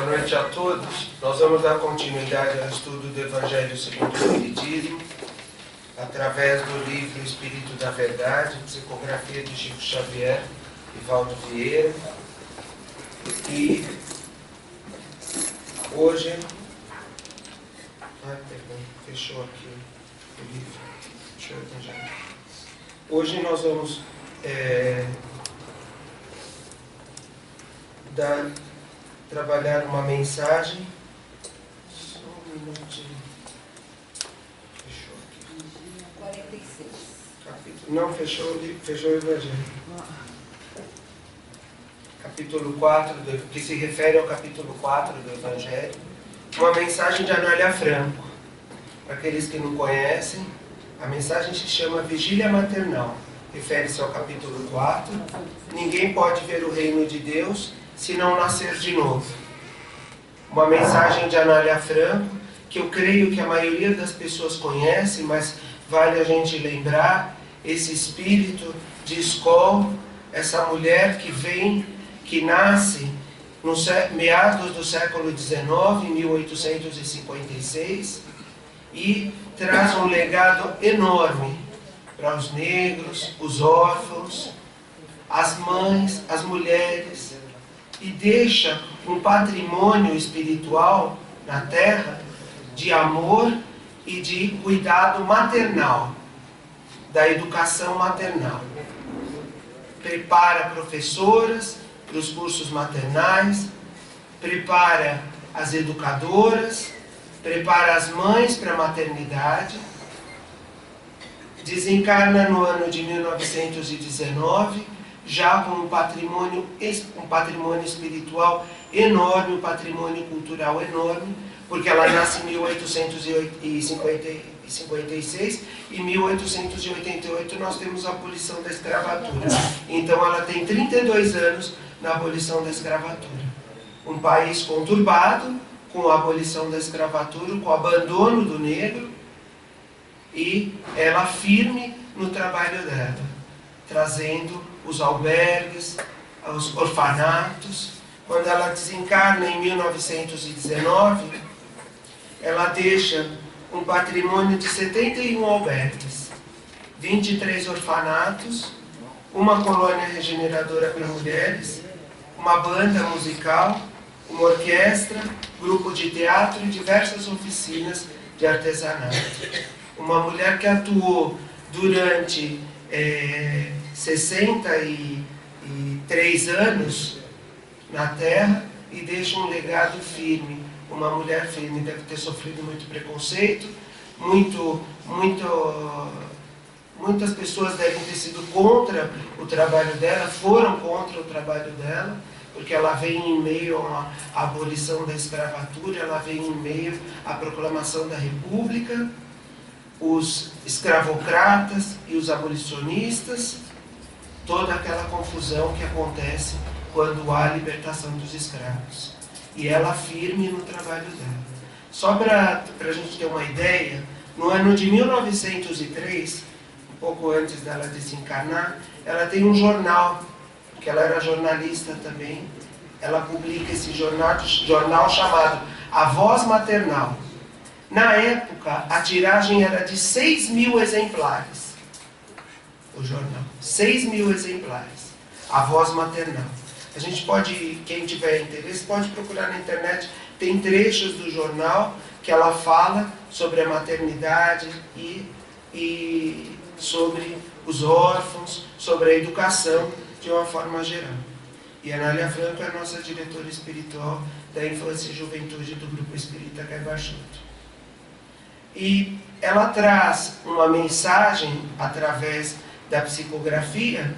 Boa noite a todos. Nós vamos dar continuidade ao estudo do Evangelho segundo o Espiritismo, através do livro Espírito da Verdade, psicografia de Chico Xavier e Valdo Vieira. E hoje... fechou aqui o livro. Deixa eu Evangelho. Hoje nós vamos trabalhar uma mensagem. Só um minutinho. Fechou aqui. 46. Não, fechou o Evangelho. Capítulo 4, que se refere ao capítulo 4 do Evangelho. Uma mensagem de Anália Franco. Para aqueles que não conhecem, a mensagem se chama Vigília Maternal. Refere-se ao capítulo 4. Ninguém pode ver o reino de Deus se não nascer de novo. Uma mensagem de Anália Franco, que eu creio que a maioria das pessoas conhece, mas vale a gente lembrar, esse espírito de Skol, essa mulher que nasce nos meados do século XIX, em 1856, e traz um legado enorme para os negros, os órfãos, as mães, as mulheres, e deixa um patrimônio espiritual na Terra de amor e de cuidado maternal, da educação maternal. Prepara professoras para os cursos maternais, prepara as educadoras, prepara as mães para a maternidade. Desencarna no ano de 1919, já com um patrimônio espiritual enorme, um patrimônio cultural enorme, porque ela nasce em 1856 e em 1888 nós temos a abolição da escravatura. Então ela tem 32 anos na abolição da escravatura. Um país conturbado, com a abolição da escravatura, com o abandono do negro, e ela firme no trabalho dela, trazendo os albergues, os orfanatos. Quando ela desencarna em 1919, ela deixa um patrimônio de 71 albergues, 23 orfanatos, uma colônia regeneradora para mulheres, uma banda musical, uma orquestra, grupo de teatro e diversas oficinas de artesanato. Uma mulher que atuou durante 63 anos na Terra e deixa um legado firme. Uma mulher firme, deve ter sofrido muito preconceito, muitas pessoas devem ter sido contra o trabalho dela, foram contra o trabalho dela, porque ela vem em meio à abolição da escravatura, ela vem em meio à proclamação da República, os escravocratas e os abolicionistas, toda aquela confusão que acontece quando há a libertação dos escravos. E ela firme no trabalho dela. Só para a gente ter uma ideia, no ano de 1903, um pouco antes dela desencarnar, ela tem um jornal, porque ela era jornalista também. Ela publica esse jornal chamado A Voz Maternal. Na época, a tiragem era de 6.000 exemplares. O jornal, 6.000 exemplares. A Voz Maternal. A gente pode, quem tiver interesse, pode procurar na internet. Tem trechos do jornal que ela fala sobre a maternidade e sobre os órfãos, sobre a educação de uma forma geral. E a Anália Franco é a nossa diretora espiritual da infância e juventude do Grupo Espírita Caibachuto. E ela traz uma mensagem através da psicografia,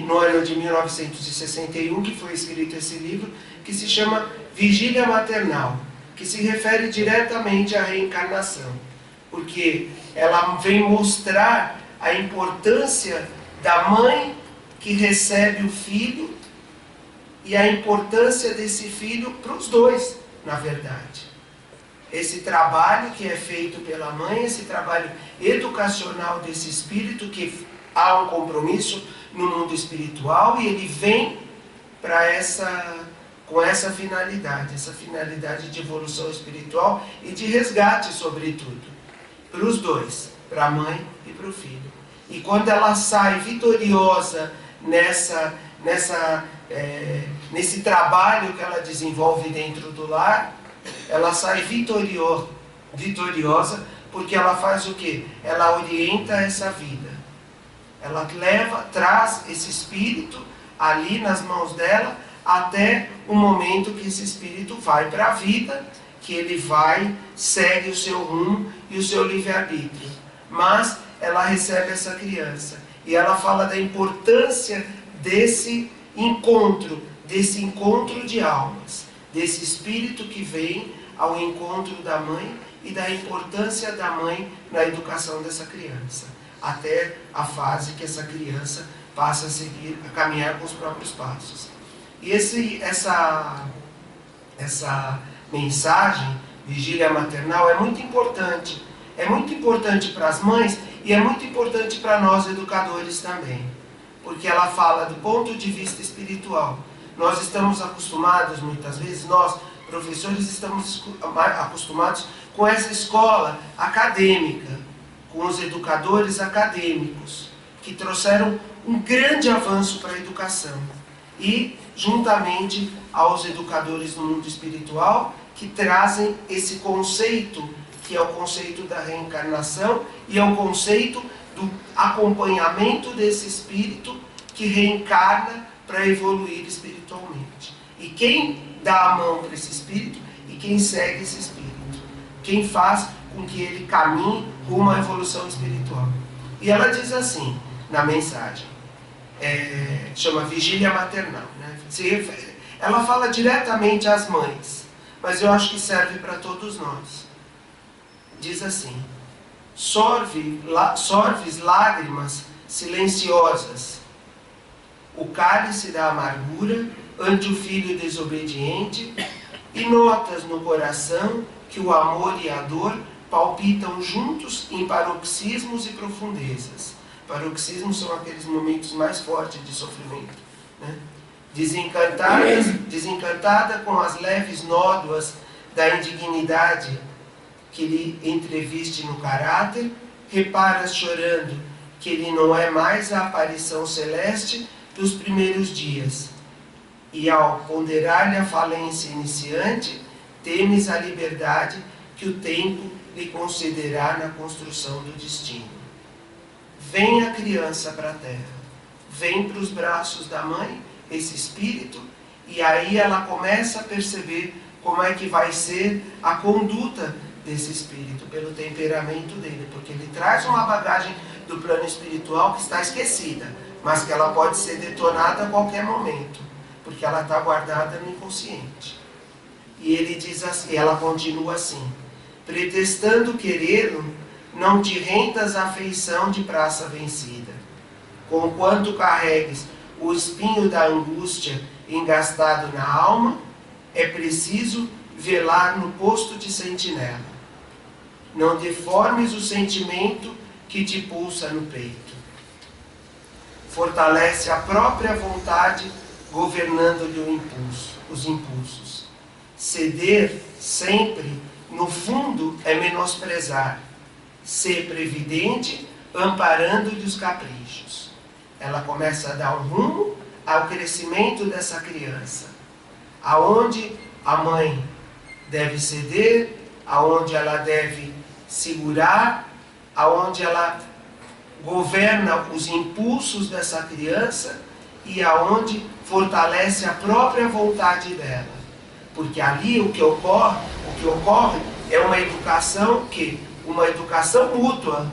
no ano de 1961, que foi escrito esse livro, que se chama Vigília Maternal, que se refere diretamente à reencarnação, porque ela vem mostrar a importância da mãe que recebe o filho e a importância desse filho para os dois, na verdade. Esse trabalho que é feito pela mãe, esse trabalho educacional desse espírito, que há um compromisso no mundo espiritual, e ele vem para essa com essa finalidade de evolução espiritual e de resgate, sobretudo, para os dois, para a mãe e para o filho. E quando ela sai vitoriosa nesse trabalho que ela desenvolve dentro do lar, ela sai vitoriosa porque ela faz o quê? Ela orienta essa vida. Ela traz esse espírito ali nas mãos dela até o momento que esse espírito vai para a vida, que ele segue o seu rumo e o seu livre-arbítrio. Mas ela recebe essa criança e ela fala da importância desse encontro de almas, desse espírito que vem ao encontro da mãe e da importância da mãe na educação dessa criança, até a fase que essa criança passa a caminhar com os próprios passos. E essa mensagem, vigília maternal, é muito importante. É muito importante para as mães e é muito importante para nós educadores também. Porque ela fala do ponto de vista espiritual. Nós estamos acostumados, muitas vezes, nós, professores, estamos acostumados com essa escola acadêmica, com os educadores acadêmicos, que trouxeram um grande avanço para a educação. E, juntamente aos educadores do mundo espiritual, que trazem esse conceito, que é o conceito da reencarnação, e é o conceito do acompanhamento desse espírito que reencarna para evoluir espiritualmente. E quem dá a mão para esse espírito e quem segue esse espírito. Quem faz com que ele caminhe rumo à evolução espiritual. E ela diz assim, na mensagem, chama vigília maternal. Né? Ela fala diretamente às mães, mas eu acho que serve para todos nós. Diz assim: sorves lágrimas silenciosas, o cálice da amargura ante o filho desobediente, e notas no coração que o amor e a dor palpitam juntos em paroxismos e profundezas. Paroxismos são aqueles momentos mais fortes de sofrimento. Né? Desencantada com as leves nódoas da indignidade que lhe entreviste no caráter, reparas chorando que ele não é mais a aparição celeste dos primeiros dias. E ao ponderar-lhe a falência iniciante, temes a liberdade que o tempo lhe concederá na construção do destino. Vem a criança para a terra, vem para os braços da mãe, esse espírito, e aí ela começa a perceber como é que vai ser a conduta desse espírito, pelo temperamento dele, porque ele traz uma bagagem do plano espiritual que está esquecida, mas que ela pode ser detonada a qualquer momento, porque ela está guardada no inconsciente. E ele diz assim, ela continua assim: pretextando querê-lo, não te rendas à afeição de praça vencida. Conquanto carregues o espinho da angústia engastado na alma, é preciso velar no posto de sentinela. Não deformes o sentimento que te pulsa no peito. Fortalece a própria vontade, governando-lhe os impulsos. Ceder sempre, no fundo, é menosprezar. Ser previdente, amparando-lhe os caprichos. Ela começa a dar um rumo ao crescimento dessa criança, aonde a mãe deve ceder, aonde ela deve segurar, aonde ela governa os impulsos dessa criança e aonde fortalece a própria vontade dela. Porque ali o que ocorre é uma educação uma educação mútua,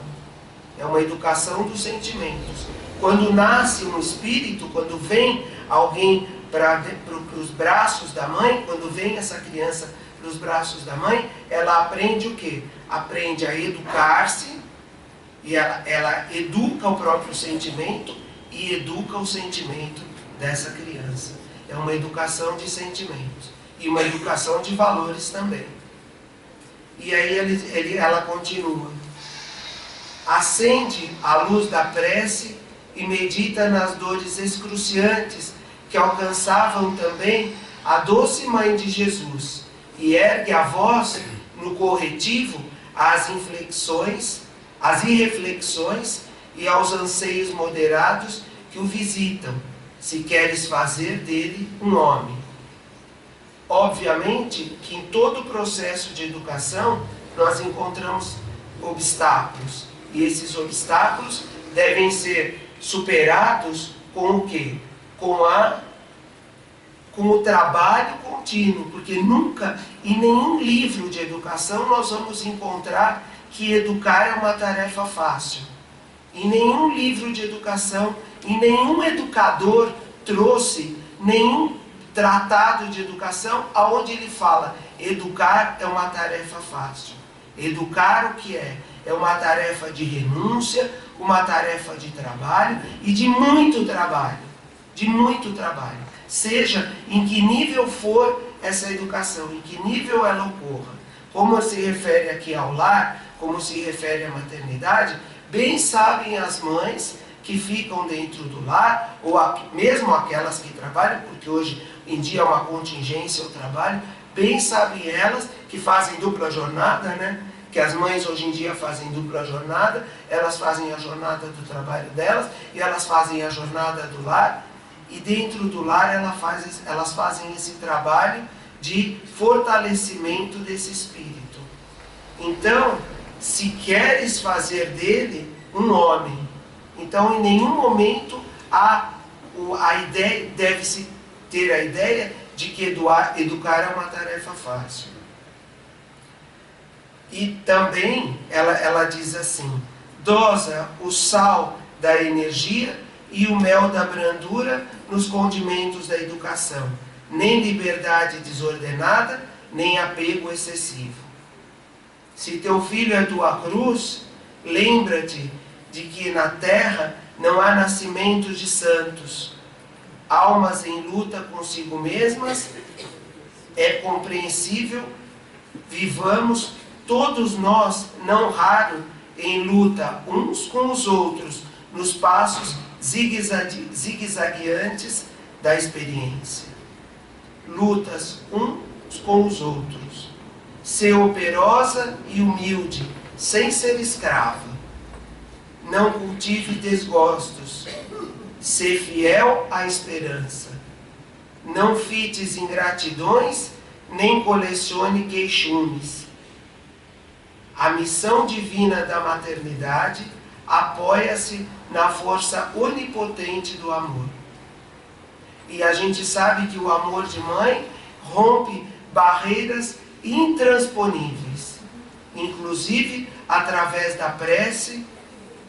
é uma educação dos sentimentos. Quando nasce um espírito, quando vem alguém para os braços da mãe, quando vem essa criança para os braços da mãe, ela aprende o quê? Aprende a educar-se, e ela educa o próprio sentimento e educa o sentimento dessa criança. É uma educação de sentimentos e uma educação de valores também. E aí ela continua: acende a luz da prece e medita nas dores excruciantes que alcançavam também a doce mãe de Jesus, e ergue a voz no corretivo às inflexões, às irreflexões e aos anseios moderados que o visitam, se queres fazer dele um homem. Obviamente que em todo o processo de educação nós encontramos obstáculos, e esses obstáculos devem ser superados com o quê? Com o trabalho contínuo, porque nunca, em nenhum livro de educação, nós vamos encontrar que educar é uma tarefa fácil. Em nenhum livro de educação, em nenhum educador trouxe nenhum tratado de educação onde ele fala: educar é uma tarefa fácil. Educar o que é? É uma tarefa de renúncia, uma tarefa de trabalho e de muito trabalho. De muito trabalho. Seja em que nível for essa educação, em que nível ela ocorra. Como se refere aqui ao lar, como se refere à maternidade, bem sabem as mães que ficam dentro do lar, ou mesmo aquelas que trabalham, porque hoje em dia é uma contingência o trabalho, bem sabem elas que fazem dupla jornada, né? Que as mães hoje em dia fazem dupla jornada, elas fazem a jornada do trabalho delas e elas fazem a jornada do lar, e dentro do lar elas fazem esse trabalho de fortalecimento desse espírito. Então, se queres fazer dele um homem, então em nenhum momento a ideia deve-se ter a ideia de que educar é uma tarefa fácil. E também ela diz assim: dosa o sal da energia e o mel da brandura nos condimentos da educação, nem liberdade desordenada, nem apego excessivo. Se teu filho é tua cruz, lembra-te de que na terra não há nascimentos de santos. Almas em luta consigo mesmas, é compreensível, vivamos todos nós, não raro, em luta uns com os outros, nos passos zigue-zagueantes da experiência. Lutas uns com os outros. Ser operosa e humilde, sem ser escrava. Não cultive desgostos. Ser fiel à esperança. Não fites ingratidões, nem colecione queixumes. A missão divina da maternidade apoia-se na força onipotente do amor. E a gente sabe que o amor de mãe rompe barreiras intransponíveis, inclusive através da prece,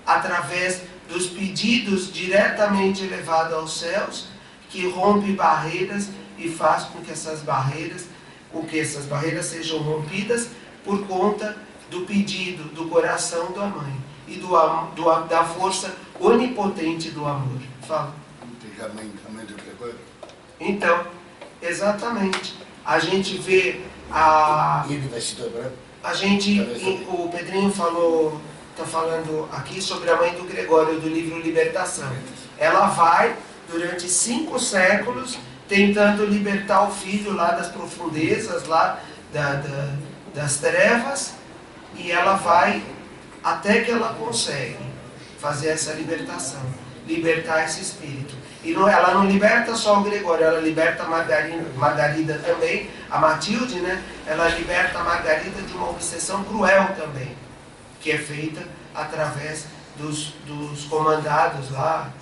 através dos pedidos diretamente elevados aos céus, que rompe barreiras e faz com que essas barreiras sejam rompidas por conta do pedido do coração da mãe e da força onipotente do amor. Fala. Então, exatamente. A gente vê o Pedrinho está falando aqui sobre a mãe do Gregório, do livro Libertação. Ela vai, durante 5 séculos, tentando libertar o filho lá das profundezas, lá das trevas, e ela vai até que ela consegue fazer essa libertação, libertar esse espírito. E ela não liberta só o Gregório, ela liberta a Margarida também, a Matilde, né? Ela liberta a Margarida de uma obsessão cruel também, que é feita através dos comandados lá,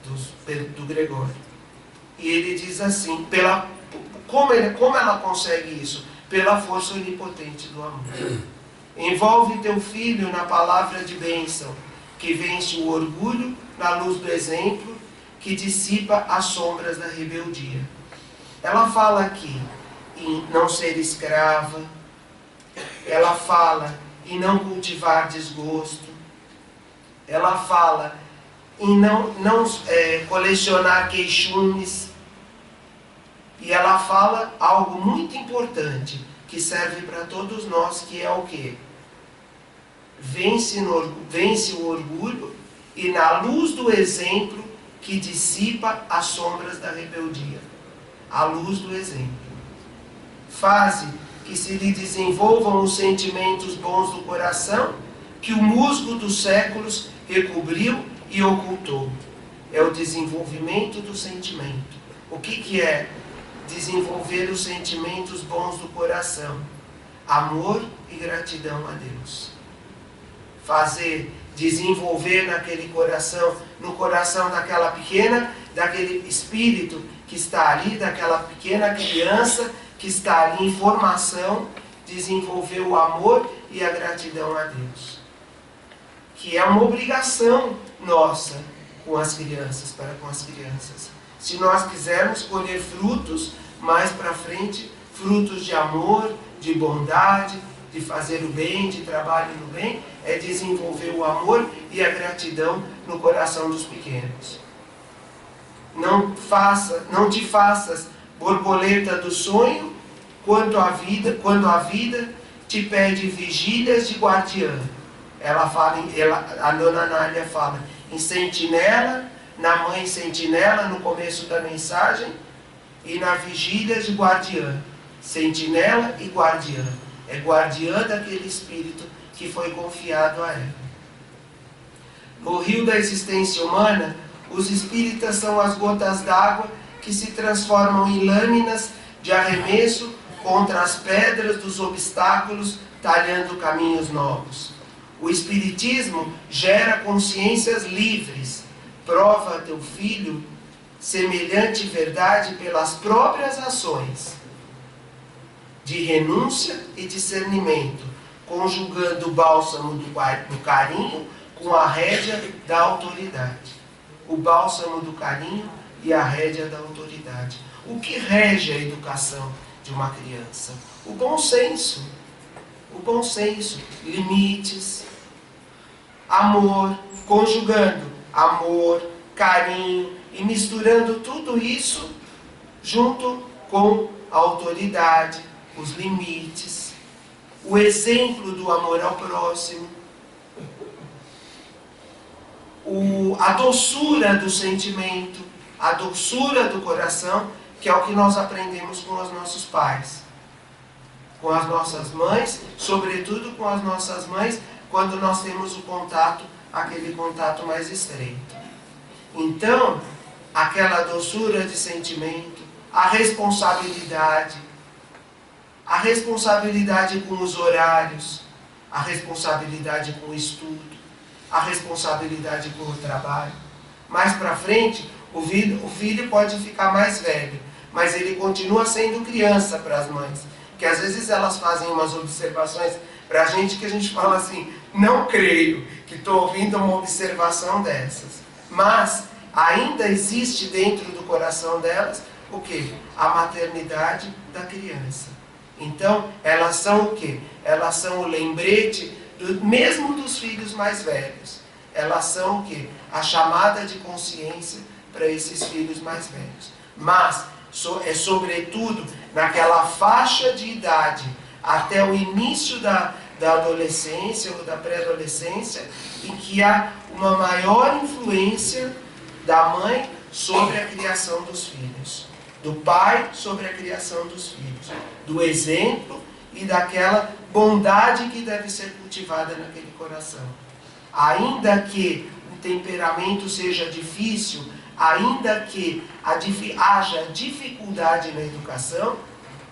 do Gregório. E ele diz assim, como ela consegue isso? Pela força onipotente do amor. Envolve teu filho na palavra de bênção, que vence o orgulho na luz do exemplo, que dissipa as sombras da rebeldia. Ela fala aqui em não ser escrava, ela fala em não cultivar desgosto, ela fala em não colecionar queixumes, e ela fala algo muito importante, que serve para todos nós, que é o quê? Vence o orgulho e na luz do exemplo que dissipa as sombras da rebeldia. à luz do exemplo. Faze que se lhe desenvolvam os sentimentos bons do coração, que o musgo dos séculos recobriu e ocultou. É o desenvolvimento do sentimento. O que é desenvolver os sentimentos bons do coração? Amor e gratidão a Deus. Desenvolver naquele coração, no coração daquele espírito que está ali, daquela pequena criança que está ali em formação, desenvolver o amor e a gratidão a Deus. Que é uma obrigação nossa com as crianças, para com as crianças. Se nós quisermos colher frutos mais para frente, frutos de amor, de bondade, de fazer o bem, de trabalho no bem, é desenvolver o amor e a gratidão no coração dos pequenos. Não te faças borboleta do sonho quando a vida te pede vigílias de guardiã. A dona Nália fala em sentinela, na mãe sentinela no começo da mensagem, e na vigília de guardiã. Sentinela e guardiã. É guardiã daquele espírito que foi confiado a ela. No rio da existência humana, os espíritas são as gotas d'água que se transformam em lâminas de arremesso contra as pedras dos obstáculos, talhando caminhos novos. O espiritismo gera consciências livres. Prova a teu filho semelhante verdade pelas próprias ações de renúncia e discernimento, conjugando o bálsamo do carinho com a rédea da autoridade. O bálsamo do carinho e a rédea da autoridade. O que rege a educação de uma criança? O bom senso. O bom senso. Limites. Amor. Conjugando amor, carinho e misturando tudo isso junto com a autoridade, os limites, o exemplo do amor ao próximo, a doçura do sentimento, a doçura do coração, que é o que nós aprendemos com os nossos pais, com as nossas mães, sobretudo com as nossas mães, quando nós temos o contato, aquele contato mais estreito. Então, aquela doçura de sentimento, a responsabilidade com os horários, a responsabilidade com o estudo, a responsabilidade com o trabalho. Mais para frente, o filho pode ficar mais velho, mas ele continua sendo criança para as mães, que às vezes elas fazem umas observações para a gente que a gente fala assim, não creio que estou ouvindo uma observação dessas. Mas ainda existe dentro do coração delas o quê? A maternidade da criança. Então, elas são o quê? Elas são o lembrete mesmo dos filhos mais velhos. Elas são o quê? A chamada de consciência para esses filhos mais velhos. Mas é sobretudo naquela faixa de idade até o início da adolescência ou da pré-adolescência, em que há uma maior influência da mãe sobre a criação dos filhos, do pai sobre a criação dos filhos, do exemplo e daquela bondade que deve ser cultivada naquele coração. Ainda que o temperamento seja difícil, ainda que haja dificuldade na educação,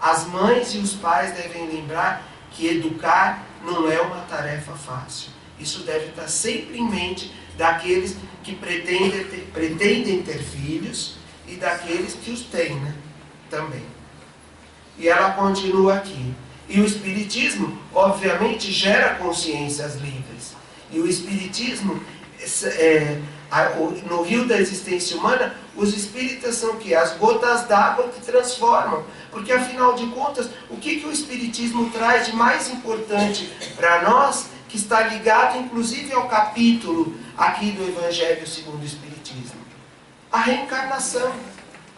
as mães e os pais devem lembrar que educar não é uma tarefa fácil. Isso deve estar sempre em mente daqueles que pretendem ter filhos e daqueles que os têm, né? Também. E ela continua aqui. E o Espiritismo, obviamente, gera consciências livres. E o Espiritismo, no rio da existência humana, os espíritas são o quê? As gotas d'água que transformam. Porque, afinal de contas, o que o Espiritismo traz de mais importante para nós, que está ligado, inclusive, ao capítulo aqui do Evangelho segundo o Espiritismo? A reencarnação.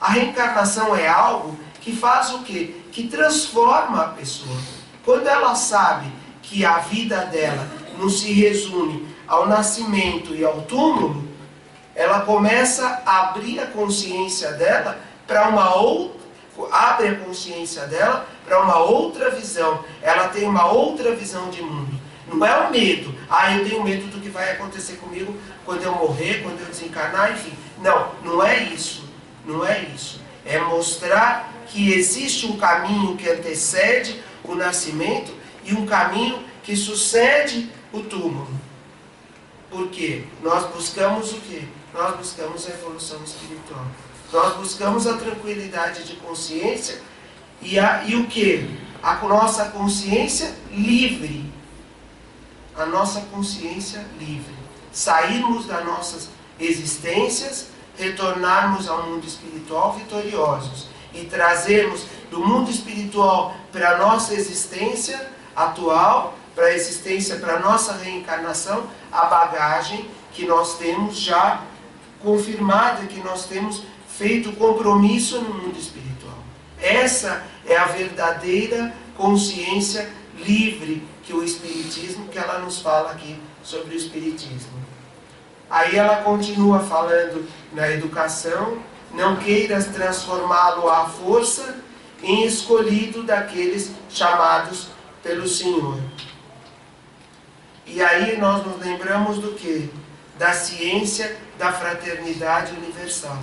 A reencarnação é algo que faz o quê? Que transforma a pessoa. Quando ela sabe que a vida dela não se resume ao nascimento e ao túmulo, ela começa a abrir a consciência dela para abre a consciência dela para uma outra visão. Ela tem uma outra visão de mundo. Não é o medo. Eu tenho medo do que vai acontecer comigo quando eu morrer, quando eu desencarnar, enfim. Não, não é isso. Não é isso. É mostrar que existe um caminho que antecede o nascimento e um caminho que sucede o túmulo. Por quê? Nós buscamos o quê? Nós buscamos a evolução espiritual. Nós buscamos a tranquilidade de consciência e o quê? A nossa consciência livre. A nossa consciência livre. Sairmos das nossas existências, retornarmos ao mundo espiritual vitoriosos e trazermos do mundo espiritual para a nossa existência atual, para a existência, para a nossa reencarnação, a bagagem que nós temos já confirmada, que nós temos feito compromisso no mundo espiritual. Essa é a verdadeira consciência livre que o Espiritismo, que ela nos fala aqui sobre o Espiritismo. Aí ela continua falando na educação: não queiras transformá-lo à força em escolhido daqueles chamados pelo Senhor. E aí nós nos lembramos do quê? Da ciência da fraternidade universal.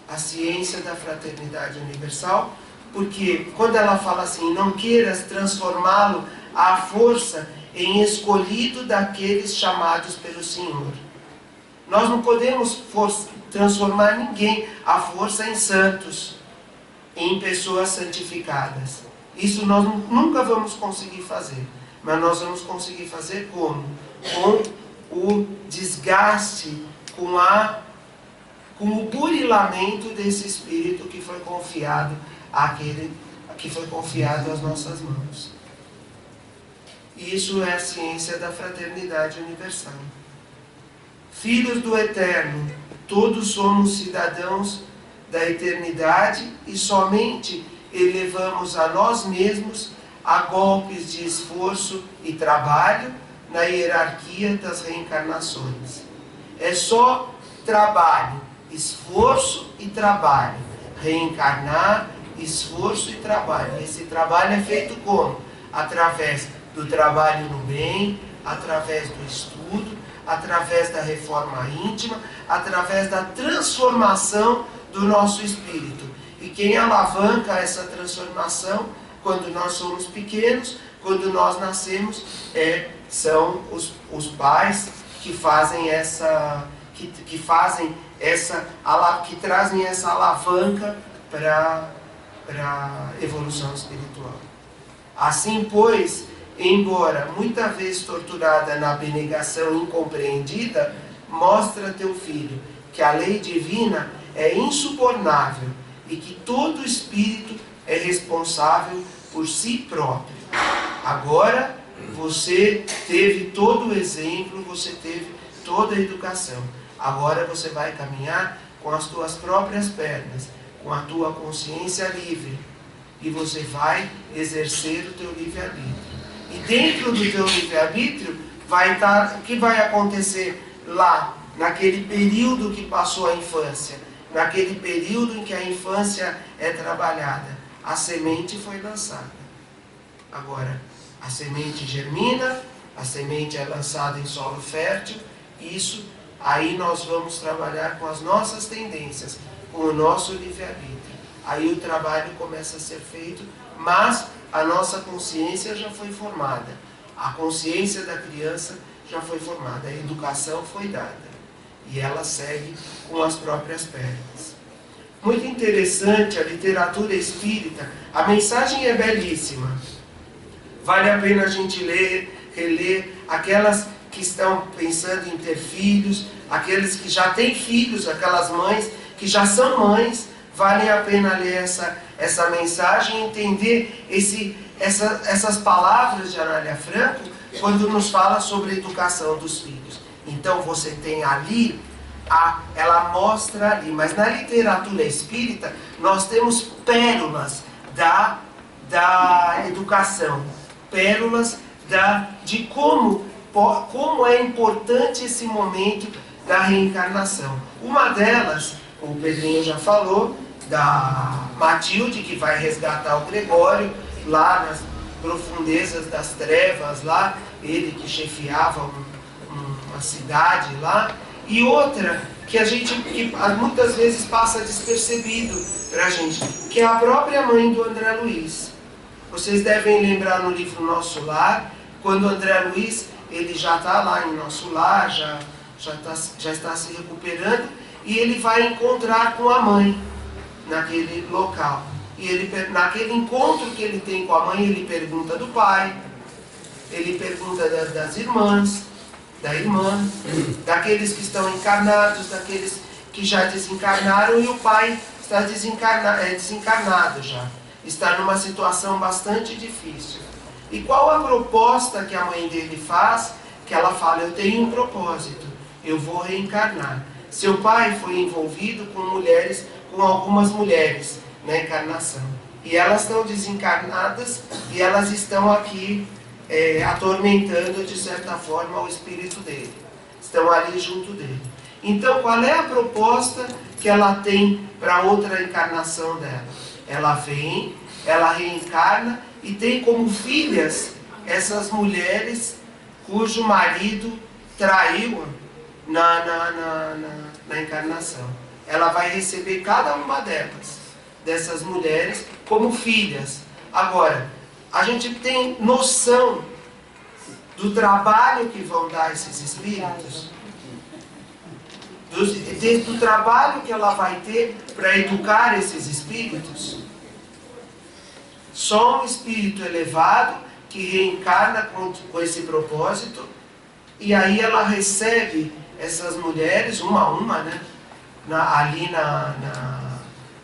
A ciência da fraternidade universal, porque quando ela fala assim, não queiras transformá-lo à força em escolhido daqueles chamados pelo Senhor. Nós não podemos transformar ninguém à força em santos, em pessoas santificadas. Isso nós nunca vamos conseguir fazer. Mas nós vamos conseguir fazer como? Com o desgaste, com o burilamento desse espírito que foi confiado às nossas mãos. Isso é a ciência da fraternidade universal. Filhos do Eterno, todos somos cidadãos da eternidade e somente elevamos a nós mesmos a golpes de esforço e trabalho na hierarquia das reencarnações. É só trabalho, esforço e trabalho. Reencarnar, esforço e trabalho. Esse trabalho é feito como? Através do trabalho no bem, através do estudo, através da reforma íntima, através da transformação do nosso espírito. E quem alavanca essa transformação, quando nós somos pequenos, quando nós nascemos, são os pais que fazem que trazem essa alavanca para a evolução espiritual. Assim, pois, embora muita vez torturada na abnegação incompreendida, mostra teu filho que a lei divina é insubornável e que todo espírito é responsável por si próprio. Agora, você teve todo o exemplo, você teve toda a educação. Agora você vai caminhar com as tuas próprias pernas, com a tua consciência livre. E você vai exercer o teu livre-arbítrio. E dentro do teu livre-arbítrio, o que vai acontecer lá, naquele período que passou a infância, naquele período em que a infância é trabalhada? A semente foi lançada. Agora, a semente germina, a semente é lançada em solo fértil, aí nós vamos trabalhar com as nossas tendências, com o nosso livre-arbítrio. Aí o trabalho começa a ser feito, mas a nossa consciência já foi formada. A consciência da criança já foi formada, a educação foi dada. E ela segue com as próprias pernas. Muito interessante a literatura espírita, a mensagem é belíssima. Vale a pena a gente ler, reler, aquelas que estão pensando em ter filhos, aqueles que já têm filhos, aquelas mães que já são mães, vale a pena ler essa mensagem e entender essas palavras de Anália Franco quando nos fala sobre a educação dos filhos. Então você tem ali, ela mostra ali, mas na literatura espírita nós temos pérolas da educação, pérolas de como é importante esse momento da reencarnação. Uma delas, como o Pedrinho já falou, da Matilde, que vai resgatar o Gregório lá nas profundezas das trevas, lá, ele que chefiava uma cidade lá, e outra que a gente que muitas vezes passa despercebido para a gente, que é a própria mãe do André Luiz. Vocês devem lembrar no livro Nosso Lar, quando o André Luiz, ele já está lá em Nosso Lar, já está se recuperando, e ele vai encontrar com a mãe naquele local. E ele, naquele encontro que ele tem com a mãe, ele pergunta do pai, ele pergunta das irmãs, da irmã, daqueles que estão encarnados, daqueles que já desencarnaram, e o pai está desencarnado já. Está numa situação bastante difícil. E qual a proposta que a mãe dele faz? Que ela fala, eu tenho um propósito, eu vou reencarnar. Seu pai foi envolvido com algumas mulheres na encarnação. E elas estão desencarnadas e elas estão aqui atormentando, de certa forma, o espírito dele. Estão ali junto dele. Então, qual é a proposta que ela tem para outra encarnação dela? Ela vem, ela reencarna e tem como filhas essas mulheres cujo marido traiu na encarnação. Ela vai receber cada uma dessas mulheres como filhas. Agora, a gente tem noção do trabalho que vão dar esses espíritos? Do trabalho que ela vai ter para educar esses espíritos? Só um espírito elevado que reencarna com esse propósito, e aí ela recebe essas mulheres, uma a uma, né?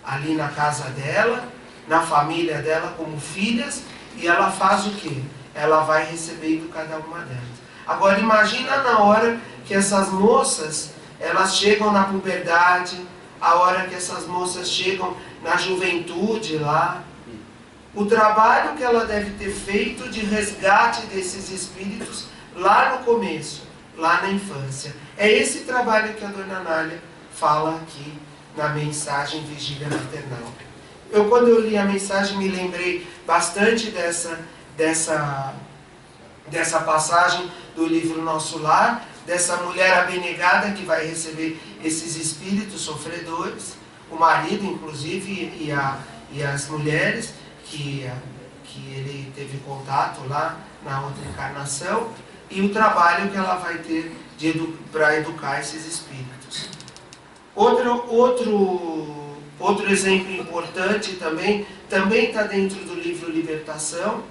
Ali na casa dela, na família dela, como filhas, e ela faz o quê? Ela vai recebendo cada uma delas. Agora imagina na hora que essas moças, elas chegam na puberdade, a hora que essas moças chegam na juventude lá, o trabalho que ela deve ter feito de resgate desses espíritos lá no começo, lá na infância. É esse trabalho que a Dona Anália fala aqui na mensagem Vigília Maternal. Quando eu li a mensagem, me lembrei bastante dessa passagem do livro Nosso Lar, dessa mulher abnegada que vai receber esses espíritos sofredores, o marido, inclusive, e as mulheres que ele teve contato lá na outra encarnação, e o trabalho que ela vai ter para educar esses espíritos. Outro exemplo importante também está dentro do livro Libertação,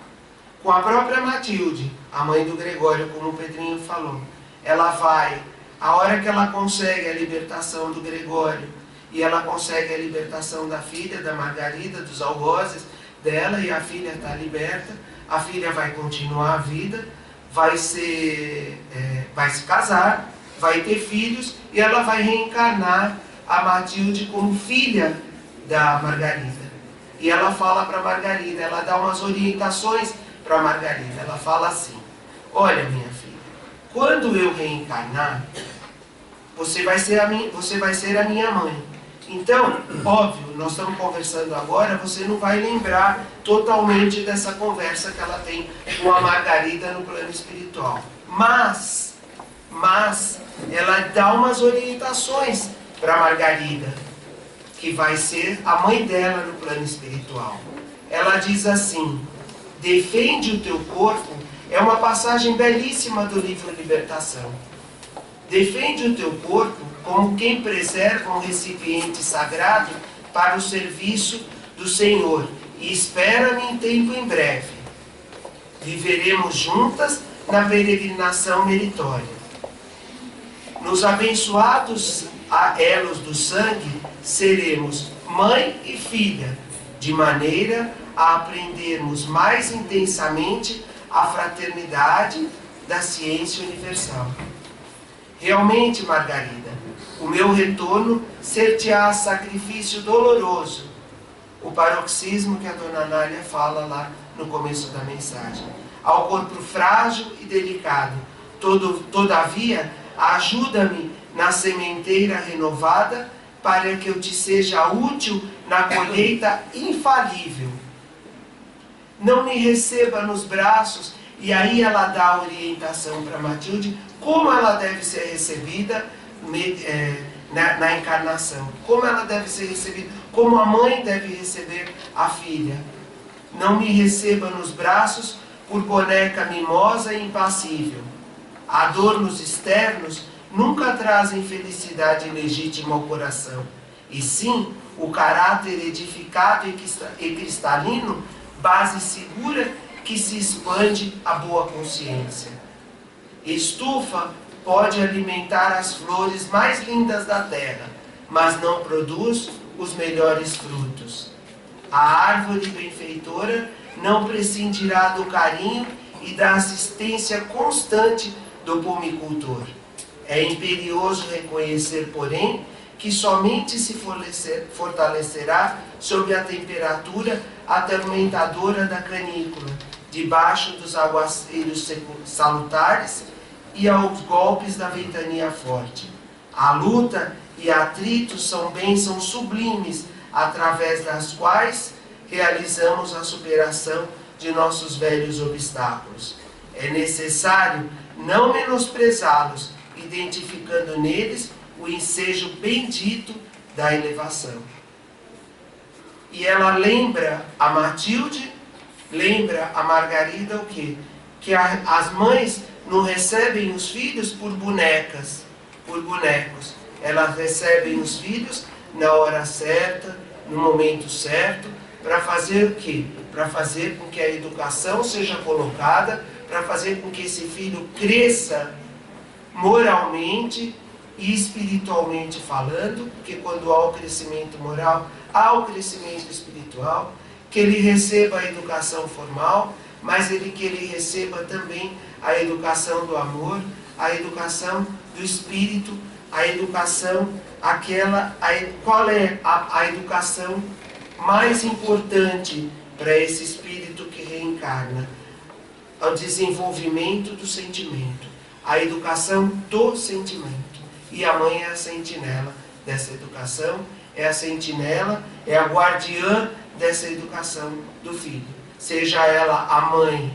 com a própria Matilde, a mãe do Gregório, como o Pedrinho falou. Ela vai, a hora que ela consegue a libertação do Gregório, e ela consegue a libertação da filha, da Margarida, dos algozes dela, e a filha está liberta, a filha vai continuar a vida, vai se casar, vai ter filhos, e ela vai reencarnar a Matilde como filha da Margarida. E ela fala para a Margarida, ela dá umas orientações para a Margarida. Ela fala assim, olha minha filha, quando eu reencarnar, você vai ser a minha mãe. Então, óbvio, nós estamos conversando agora, você não vai lembrar totalmente dessa conversa que ela tem com a Margarida no plano espiritual. Mas ela dá umas orientações para a Margarida, que vai ser a mãe dela no plano espiritual. Ela diz assim, defende o teu corpo, é uma passagem belíssima do livro Libertação. Defende o teu corpo como quem preserva um recipiente sagrado para o serviço do Senhor, e espera-me em tempo em breve. Viveremos juntas na peregrinação meritória. Nos abençoados elos do sangue, seremos mãe e filha, de maneira a aprendermos mais intensamente a fraternidade da ciência universal. Realmente, Margarida, o meu retorno ser-te-á sacrifício doloroso, o paroxismo que a Dona Anália fala lá no começo da mensagem. Ao corpo frágil e delicado, todavia, ajuda-me na sementeira renovada para que eu te seja útil na colheita infalível. Não me receba nos braços. E aí ela dá a orientação para Matilde como ela deve ser recebida na encarnação. Como ela deve ser recebida, como a mãe deve receber a filha. Não me receba nos braços por boneca mimosa e impassível. Adornos externos nunca trazem felicidade legítima ao coração, e sim o caráter edificado e cristalino, base segura que se expande a boa consciência. Estufa pode alimentar as flores mais lindas da terra, mas não produz os melhores frutos. A árvore benfeitora não prescindirá do carinho e da assistência constante do pomicultor. É imperioso reconhecer, porém, que somente se fortalecerá sob a temperatura atormentadora da canícula, debaixo dos aguaceiros salutares e aos golpes da ventania forte. A luta e atritos são bênçãos sublimes, através das quais realizamos a superação de nossos velhos obstáculos. É necessário não menosprezá-los, identificando neles o ensejo bendito da elevação. E ela lembra a Matilde, lembra a Margarida o quê? Que as mães não recebem os filhos por bonecas, por bonecos. Elas recebem os filhos na hora certa, no momento certo, para fazer o quê? Para fazer com que a educação seja colocada, para fazer com que esse filho cresça moralmente e espiritualmente falando, porque quando há o crescimento moral, há o crescimento espiritual, que ele receba a educação formal, mas que ele receba também a educação do amor, a educação do espírito, a educação qual é a educação mais importante para esse espírito que reencarna? O desenvolvimento do sentimento, a educação do sentimento. E a mãe é a sentinela dessa educação, é a sentinela, é a guardiã dessa educação do filho. Seja ela a mãe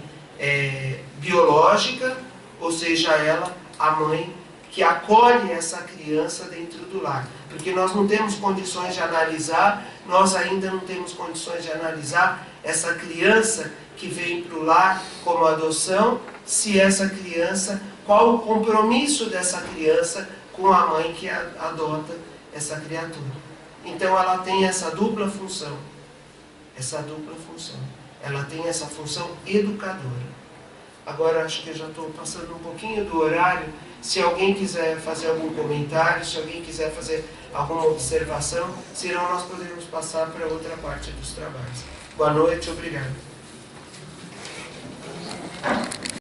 biológica, ou seja ela a mãe que acolhe essa criança dentro do lar. Porque nós não temos condições de analisar, nós ainda não temos condições de analisar essa criança que vem para o lar como adoção, se essa criança, qual o compromisso dessa criança com a mãe que adota essa criatura. Então ela tem essa dupla função. Ela tem essa função educadora. Agora acho que eu já estou passando um pouquinho do horário. Se alguém quiser fazer algum comentário, se alguém quiser fazer alguma observação, senão nós podemos passar para outra parte dos trabalhos. Boa noite, obrigado.